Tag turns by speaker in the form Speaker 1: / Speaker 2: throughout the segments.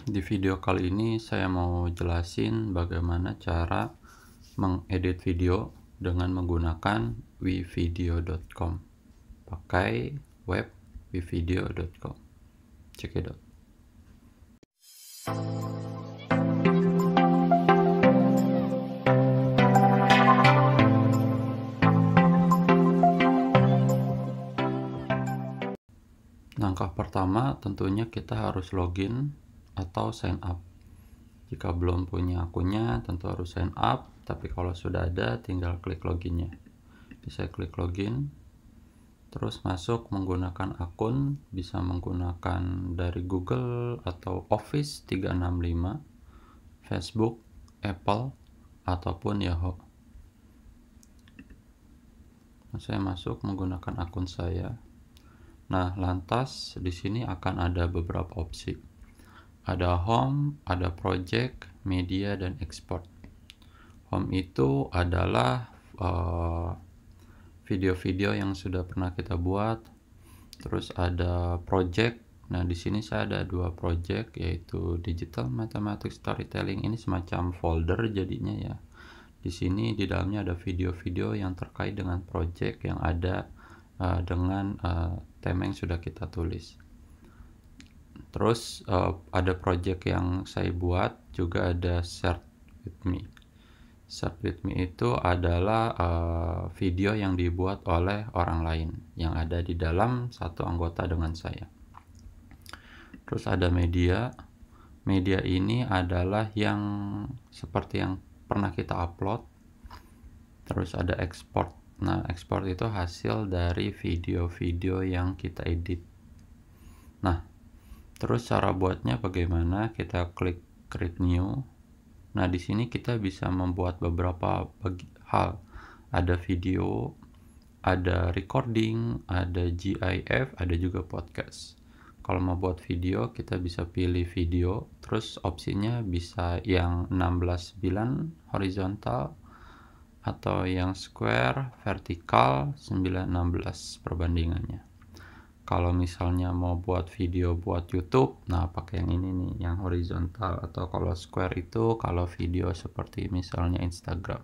Speaker 1: Di video kali ini saya mau jelasin bagaimana cara mengedit video dengan menggunakan wivideo.com. Pakai web wivideo.com. Cekidot. Langkah pertama tentunya kita harus login atau sign up. Jika belum punya akunnya tentu harus sign up, tapi kalau sudah ada tinggal klik loginnya. Saya klik login, terus masuk menggunakan akun, bisa menggunakan dari Google atau Office 365, Facebook, Apple, ataupun Yahoo. Saya masuk menggunakan akun saya. Nah, lantas di sini akan ada beberapa opsi. Ada home, ada project, media, dan export. Home itu adalah video-video yang sudah pernah kita buat. Terus ada project. Nah, di sini saya ada 2 project, yaitu Digital Mathematics Storytelling. Ini semacam folder jadinya ya. Di sini di dalamnya ada video-video yang terkait dengan project yang ada dengan tema yang sudah kita tulis. Terus ada project yang saya buat, juga ada Share with Me. Share with Me itu adalah video yang dibuat oleh orang lain yang ada di dalam satu anggota dengan saya. Terus ada media. Media ini adalah yang seperti yang pernah kita upload. Terus ada export. Nah, export itu hasil dari video-video yang kita edit. Nah, terus cara buatnya bagaimana? Kita klik create new. Nah, di sini kita bisa membuat beberapa hal. Ada video, ada recording, ada GIF, ada juga podcast. Kalau mau buat video, kita bisa pilih video, terus opsinya bisa yang 16:9 horizontal atau yang square vertikal 9:16 perbandingannya. Kalau misalnya mau buat video buat YouTube, nah pakai yang ini nih, yang horizontal. Atau kalau square itu kalau video seperti misalnya Instagram.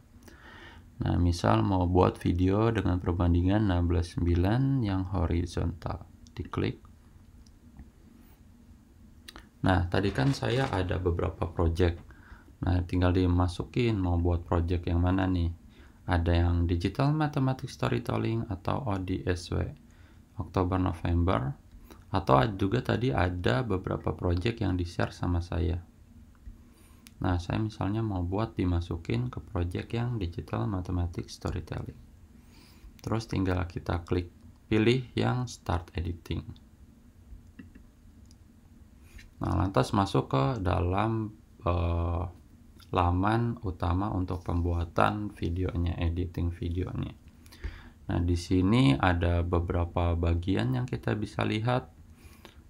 Speaker 1: Nah, misal mau buat video dengan perbandingan 16:9 yang horizontal, diklik. Nah, tadi kan saya ada beberapa project. Nah, tinggal dimasukin mau buat project yang mana nih. Ada yang Digital Mathematics Storytelling atau ODSW, Oktober November, atau juga tadi ada beberapa project yang di-share sama saya. Nah, saya misalnya mau buat dimasukin ke project yang Digital Mathematics Storytelling. Terus tinggal kita klik pilih yang Start Editing. Nah, lantas masuk ke dalam laman utama untuk pembuatan videonya, editing videonya. Nah, di sini ada beberapa bagian yang kita bisa lihat.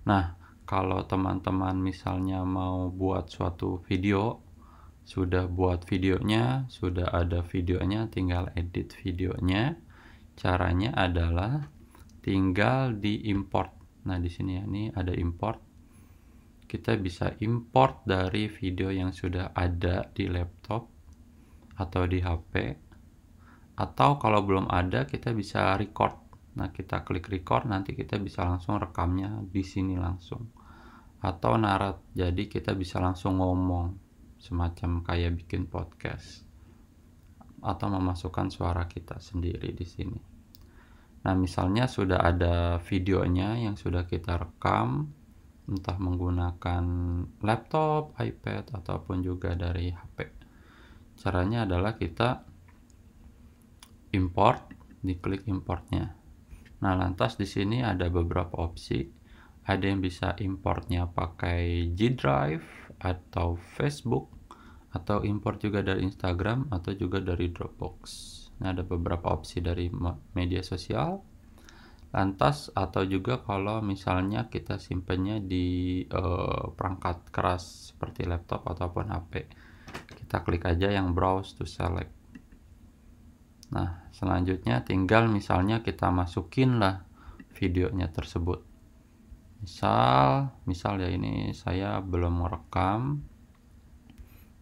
Speaker 1: Nah, kalau teman-teman misalnya mau buat suatu video, sudah buat videonya, sudah ada videonya, tinggal edit videonya. Caranya adalah tinggal diimport. Nah, di sini ya, ini ada import. Kita bisa import dari video yang sudah ada di laptop atau di HP. Atau kalau belum ada, kita bisa record. Nah, kita klik record, nanti kita bisa langsung rekamnya di sini langsung. Atau narat, jadi kita bisa langsung ngomong, semacam kayak bikin podcast. Atau memasukkan suara kita sendiri di sini. Nah, misalnya sudah ada videonya yang sudah kita rekam, entah menggunakan laptop, iPad, ataupun juga dari HP. Caranya adalah kita import, diklik importnya. Nah, lantas di sini ada beberapa opsi. Ada yang bisa importnya pakai G Drive atau Facebook, atau import juga dari Instagram atau juga dari Dropbox. Nah, ada beberapa opsi dari media sosial. Lantas atau juga kalau misalnya kita simpannya di perangkat keras seperti laptop ataupun HP, kita klik aja yang browse to select. Nah, selanjutnya tinggal misalnya kita masukin lah videonya tersebut. misal ya, ini saya belum merekam,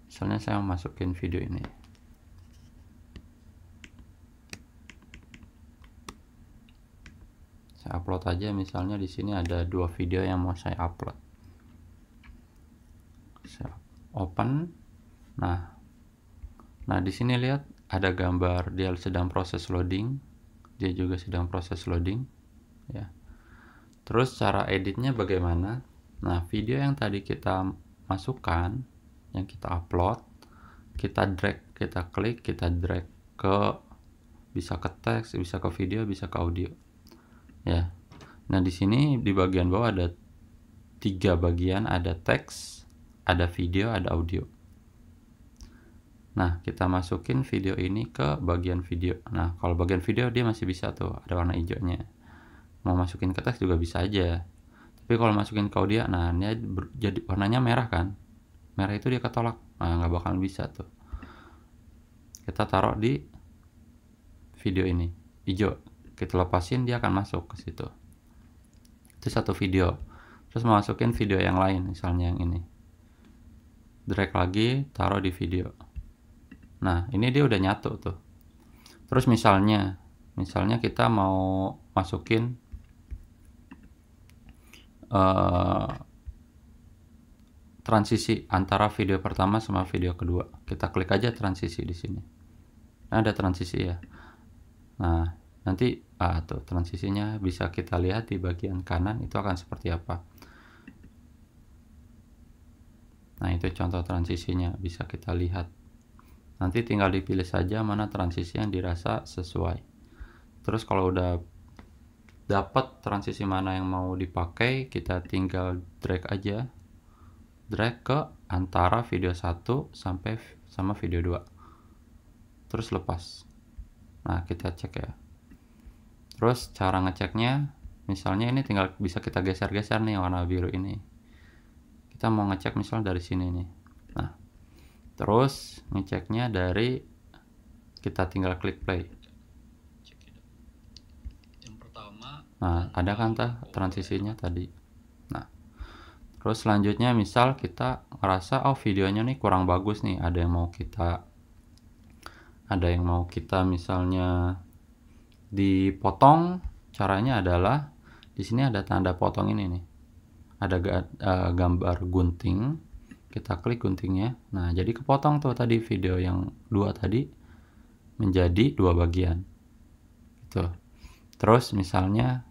Speaker 1: misalnya saya masukin video ini. Saya upload aja, misalnya di sini ada 2 video yang mau saya upload. Saya open. Nah di sini lihat ada gambar dia sedang proses loading. Dia juga sedang proses loading ya. Terus cara editnya bagaimana? Nah, video yang tadi kita masukkan, yang kita upload, kita drag, kita klik, kita drag ke, bisa ke teks, bisa ke video, bisa ke audio. Ya. Nah, di sini di bagian bawah ada 3 bagian, ada teks, ada video, ada audio. Nah, kita masukin video ini ke bagian video. Nah, kalau bagian video dia masih bisa tuh, ada warna hijaunya. Mau masukin ke teks juga bisa aja. Tapi kalau masukin ke audio, nah ini jadi warnanya merah kan. Merah itu dia ketolak. Nah, nggak bakal bisa tuh. Kita taruh di video ini, hijau. Kita lepasin, dia akan masuk ke situ. Itu satu video. Terus mau masukin video yang lain, misalnya yang ini. Drag lagi, taruh di video. Nah, ini dia udah nyatu tuh. Terus misalnya kita mau masukin transisi antara video pertama sama video kedua. Kita klik aja transisi di sini. Nah, ada transisi ya. Nah, nanti tuh transisinya bisa kita lihat di bagian kanan itu akan seperti apa. Nah, itu contoh transisinya bisa kita lihat. Nanti tinggal dipilih saja mana transisi yang dirasa sesuai. Terus kalau udah dapat transisi mana yang mau dipakai, kita tinggal drag aja, drag ke antara video 1 sampai sama video 2, terus lepas. Nah, kita cek ya. Terus cara ngeceknya, misalnya ini tinggal bisa kita geser-geser nih warna biru ini. Kita mau ngecek misalnya dari sini nih. Nah, terus ngeceknya dari, kita tinggal klik play. Nah, ada kan transisinya tadi. Nah, terus selanjutnya misal kita ngerasa videonya nih kurang bagus nih, ada yang mau kita misalnya dipotong. Caranya adalah di sini ada tanda potong ini nih. Ada gambar gunting. Kita klik guntingnya. Nah, jadi kepotong tuh tadi video yang 2 tadi menjadi 2 bagian. Gitu. Terus misalnya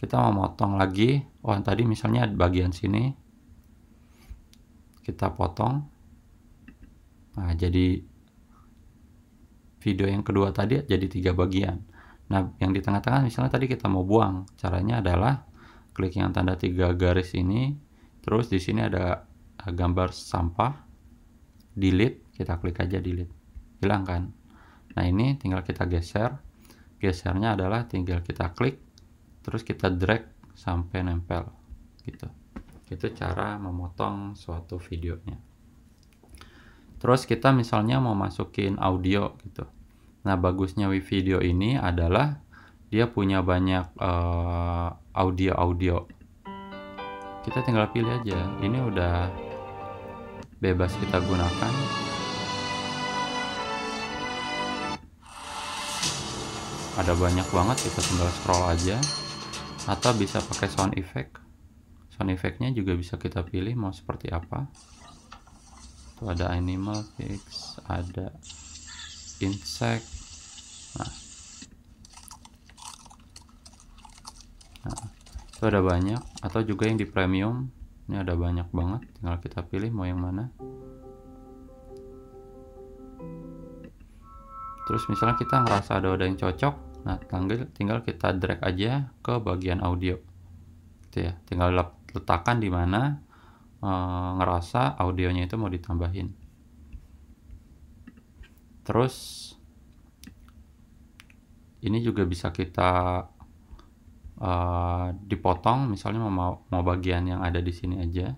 Speaker 1: kita mau motong lagi, tadi misalnya bagian sini kita potong. Nah, jadi video yang kedua tadi jadi 3 bagian. Nah, yang di tengah-tengah misalnya tadi kita mau buang. Caranya adalah klik yang tanda 3 garis ini, terus di sini ada gambar sampah, delete, kita klik aja delete. Hilang kan? Nah, ini tinggal kita geser. Gesernya adalah tinggal kita klik, terus kita drag sampai nempel gitu. Itu cara memotong suatu videonya. Terus kita misalnya mau masukin audio gitu. Nah, bagusnya video ini adalah dia punya banyak audio. Kita tinggal pilih aja. Ini udah bebas kita gunakan. Ada banyak banget, kita tinggal scroll aja. Atau bisa pakai sound effect. Sound effectnya juga bisa kita pilih mau seperti apa. Tuh ada animal fix, ada insect. Nah, itu ada banyak. Atau juga yang di premium, ini ada banyak banget. Tinggal kita pilih mau yang mana. Terus misalnya kita ngerasa ada yang cocok. Nah, tinggal kita drag aja ke bagian audio. Gitu ya. Tinggal letakkan di mana ngerasa audionya itu mau ditambahin. Terus ini juga bisa kita dipotong, misalnya mau bagian yang ada di sini aja.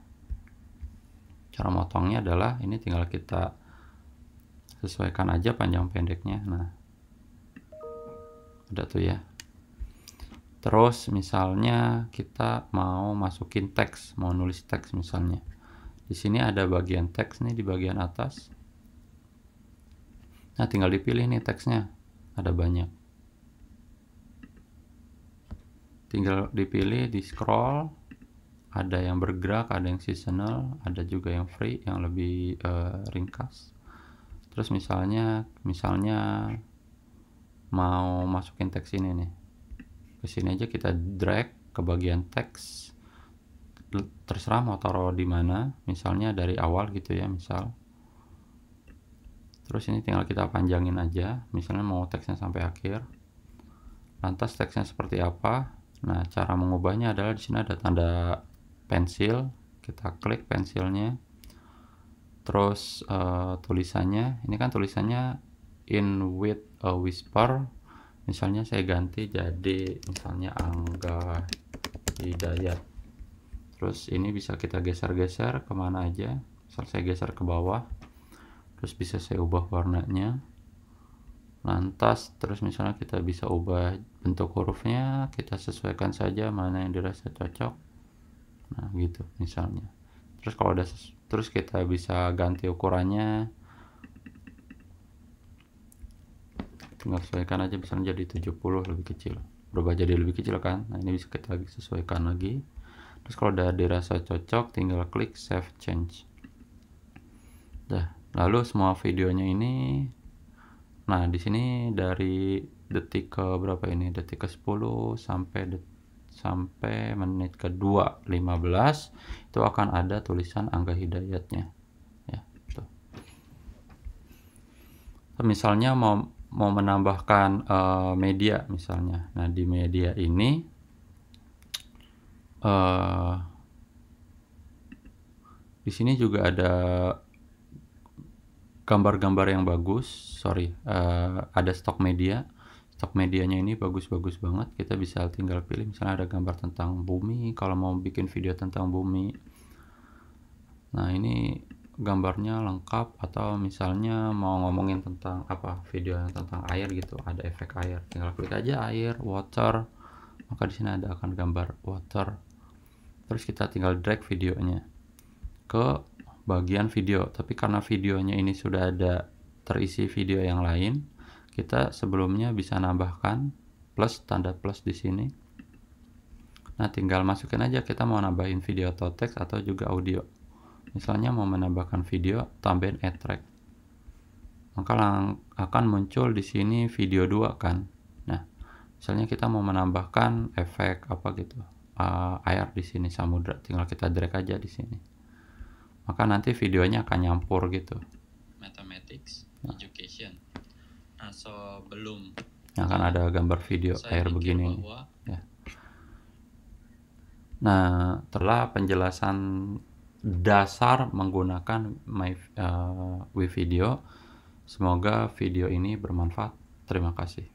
Speaker 1: Cara motongnya adalah ini tinggal kita sesuaikan aja panjang pendeknya. Nah, ada tuh ya. Terus misalnya kita mau masukin teks, mau nulis teks misalnya. Di sini ada bagian teks nih di bagian atas. Nah, tinggal dipilih nih teksnya. Ada banyak. Tinggal dipilih, di scroll. Ada yang bergerak, ada yang seasonal, ada juga yang free, yang lebih ringkas. Terus misalnya mau masukin teks ini nih. Ke sini aja kita drag ke bagian teks. Terserah mau taruh di mana, misalnya dari awal gitu ya, misal. Terus ini tinggal kita panjangin aja, misalnya mau teksnya sampai akhir. Lantas teksnya seperti apa? Nah, cara mengubahnya adalah di sini ada tanda pensil, kita klik pensilnya. Terus tulisannya, ini kan tulisannya in with a whisper. Misalnya saya ganti jadi misalnya Angga Hidayat. Terus ini bisa kita geser-geser kemana aja. Misal saya geser ke bawah, terus bisa saya ubah warnanya. Lantas terus misalnya kita bisa ubah bentuk hurufnya, kita sesuaikan saja mana yang dirasa cocok. Nah gitu misalnya. Terus kalau udah terus kita bisa ganti ukurannya, tinggal sesuaikan aja, misalnya jadi 70 lebih kecil, berubah jadi lebih kecil kan. Nah ini bisa kita sesuaikan lagi. Terus kalau udah dirasa cocok, tinggal klik save change. Lalu semua videonya ini, nah di sini dari detik ke berapa ini, detik ke 10 sampai menit ke 2:15 itu akan ada tulisan Angga Hidayatnya ya. Tuh. Misalnya mau menambahkan media misalnya. Nah di media ini di sini juga ada gambar-gambar yang bagus. Ada stok media. Stok medianya ini bagus-bagus banget. Kita bisa tinggal pilih, misalnya ada gambar tentang bumi, kalau mau bikin video tentang bumi. Nah ini gambarnya lengkap, atau misalnya mau ngomongin tentang apa, video tentang air gitu, ada efek air, tinggal klik aja air, water, maka di sini ada akan gambar water. Terus kita tinggal drag videonya ke bagian video, tapi karena videonya ini sudah ada terisi video yang lain, kita sebelumnya bisa nambahkan plus, tanda plus di sini. Nah tinggal masukin aja kita mau nambahin video atau teks atau juga audio. Misalnya mau menambahkan video, tambahin add track, maka akan muncul di sini video 2 kan. Nah misalnya kita mau menambahkan efek apa gitu, air di sini, samudra, tinggal kita drag aja di sini, maka nanti videonya akan nyampur gitu.
Speaker 2: Mathematics education. Nah, sebelum
Speaker 1: akan ada gambar video air begini ya. Nah, setelah penjelasan dasar menggunakan WeVideo, semoga video ini bermanfaat. Terima kasih.